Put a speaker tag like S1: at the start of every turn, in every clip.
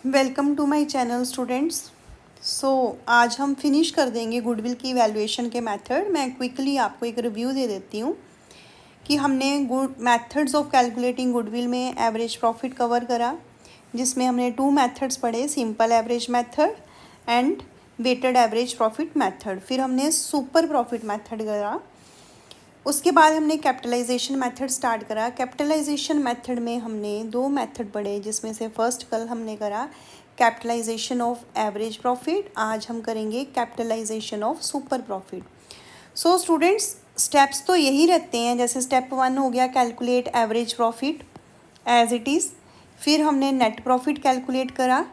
S1: Welcome to my channel students. आज हम finish कर देंगे गुडविल की वैल्यूएशन के मेथड। मैं क्विकली आपको एक रिव्यू दे देती हूँ कि हमने good methods of calculating goodwill में एवरेज प्रॉफिट कवर करा, जिसमें हमने 2 मेथड्स पढ़े, simple average method and weighted average profit method. फिर हमने सुपर प्रॉफिट मेथड करा। उसके बाद हमने कैपिटलाइजेशन मेथड स्टार्ट करा। कैपिटलाइजेशन मेथड में हमने 2 मेथड पढ़े, जिसमें से फर्स्ट कल हमने करा कैपिटलाइजेशन ऑफ एवरेज प्रॉफिट। आज हम करेंगे capitalisation of super profit. So students, steps तो यही रहते हैं। जैसे स्टेप 1 हो गया calculate average profit as it is. फिर हमने नेट प्रॉफिट कैलकुलेट करा।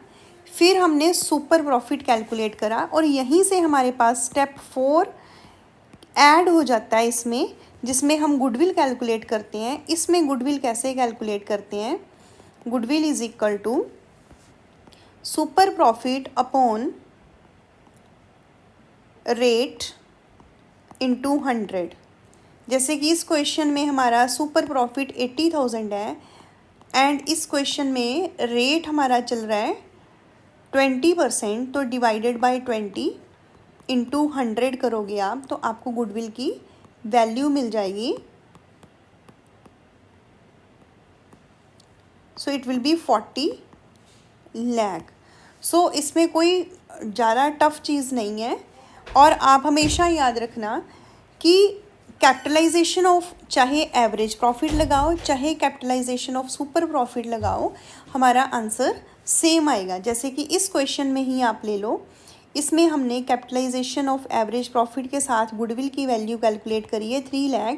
S1: फिर हमने सुपर प्रॉफिट कैलकुलेट करा। और यहीं से हमारे पास स्टेप 4 ऐड हो जाता है इसमें, जिसमें हम गुडविल कैलकुलेट करते हैं। इसमें गुडविल कैसे कैलकुलेट करते हैं? Goodwill is equal to super profit upon rate into 100। जैसे कि इस क्वेश्चन में हमारा सुपर प्रॉफिट 80,000 है एंड इस क्वेश्चन में रेट हमारा चल रहा है 20%। तो डिवाइडेड बाय 20 इंटू 100 करोगे आप, तो आपको गुडविल की वैल्यू मिल जाएगी। So it will be 40 lakh. So इसमें कोई ज़्यादा टफ चीज़ नहीं है। और आप हमेशा याद रखना कि कैपिटलाइजेशन ऑफ चाहे एवरेज प्रॉफिट लगाओ, चाहे कैपिटलाइजेशन ऑफ सुपर प्रॉफिट लगाओ, हमारा आंसर सेम आएगा। जैसे कि इस क्वेश्चन में ही आप ले लो, इसमें हमने कैपिटलाइजेशन ऑफ एवरेज प्रॉफिट के साथ गुडविल की वैल्यू कैलकुलेट करी है 3 लाख।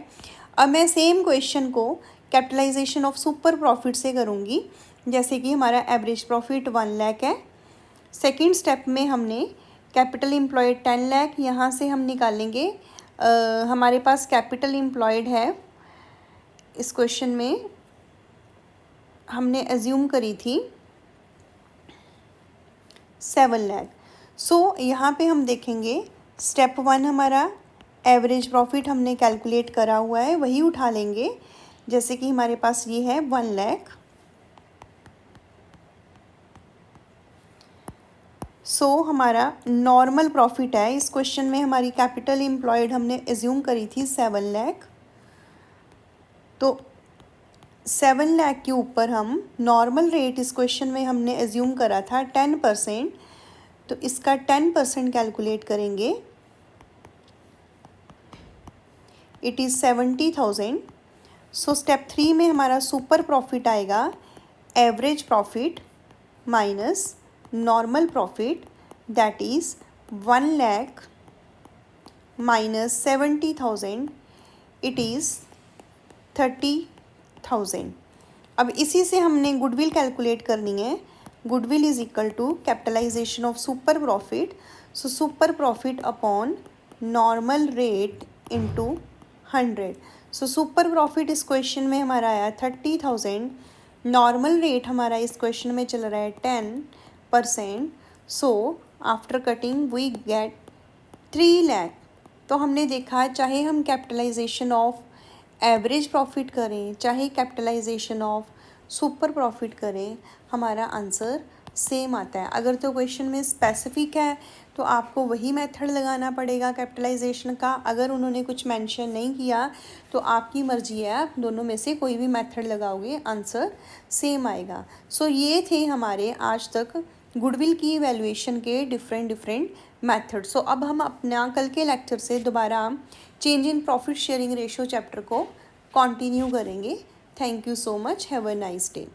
S1: अब मैं सेम क्वेश्चन को कैपिटलाइजेशन ऑफ सुपर प्रॉफिट से करूँगी। जैसे कि हमारा एवरेज प्रॉफिट 1 लाख है। सेकंड स्टेप में हमने कैपिटल एम्प्लॉयड 10 लाख, यहाँ से हम निकालेंगे हमारे पास कैपिटल एम्प्लॉयड है। इस क्वेश्चन में हमने एज्यूम करी थी 7 लाख। सो यहाँ पे हम देखेंगे स्टेप 1 हमारा एवरेज प्रॉफिट हमने कैलकुलेट करा हुआ है, वही उठा लेंगे। जैसे कि हमारे पास ये है 1 लाख। सो हमारा नॉर्मल प्रॉफिट है। इस क्वेश्चन में हमारी कैपिटल एम्प्लॉयड हमने एज्यूम करी थी 7 लाख। तो 7 लाख के ऊपर हम नॉर्मल रेट इस क्वेश्चन में हमने एज्यूम करा था 10%। तो इसका 10% कैलकुलेट करेंगे। It is 70,000। सो स्टेप 3 में हमारा सुपर प्रॉफिट आएगा average profit minus normal profit, that is 1 lakh minus 70,000, it is 30,000। अब इसी से हमने गुडविल कैलकुलेट करनी है। Goodwill is equal to capitalisation of super profit. So super profit upon normal rate into 100। So super profit इस question में हमारा आया 30,000। नॉर्मल रेट हमारा इस क्वेश्चन में चल रहा है 10%। So after cutting we get 3 lakh. तो हमने देखा, चाहे हम कैपिटलाइजेशन ऑफ एवरेज प्रॉफिट करें, चाहे कैपिटलाइजेशन ऑफ सुपर प्रॉफिट करें, हमारा आंसर सेम आता है। अगर तो क्वेश्चन में स्पेसिफिक है तो आपको वही मेथड लगाना पड़ेगा कैपिटलाइजेशन का। अगर उन्होंने कुछ मेंशन नहीं किया तो आपकी मर्जी है, आप दोनों में से कोई भी मेथड लगाओगे, आंसर सेम आएगा। सो ये थे हमारे आज तक गुडविल की वैल्यूएशन के डिफरेंट मेथड। सो अब हम अपना कल के लेक्चर से दोबारा change in profit sharing ratio chapter को कंटिन्यू करेंगे। Thank you so much. Have a nice day.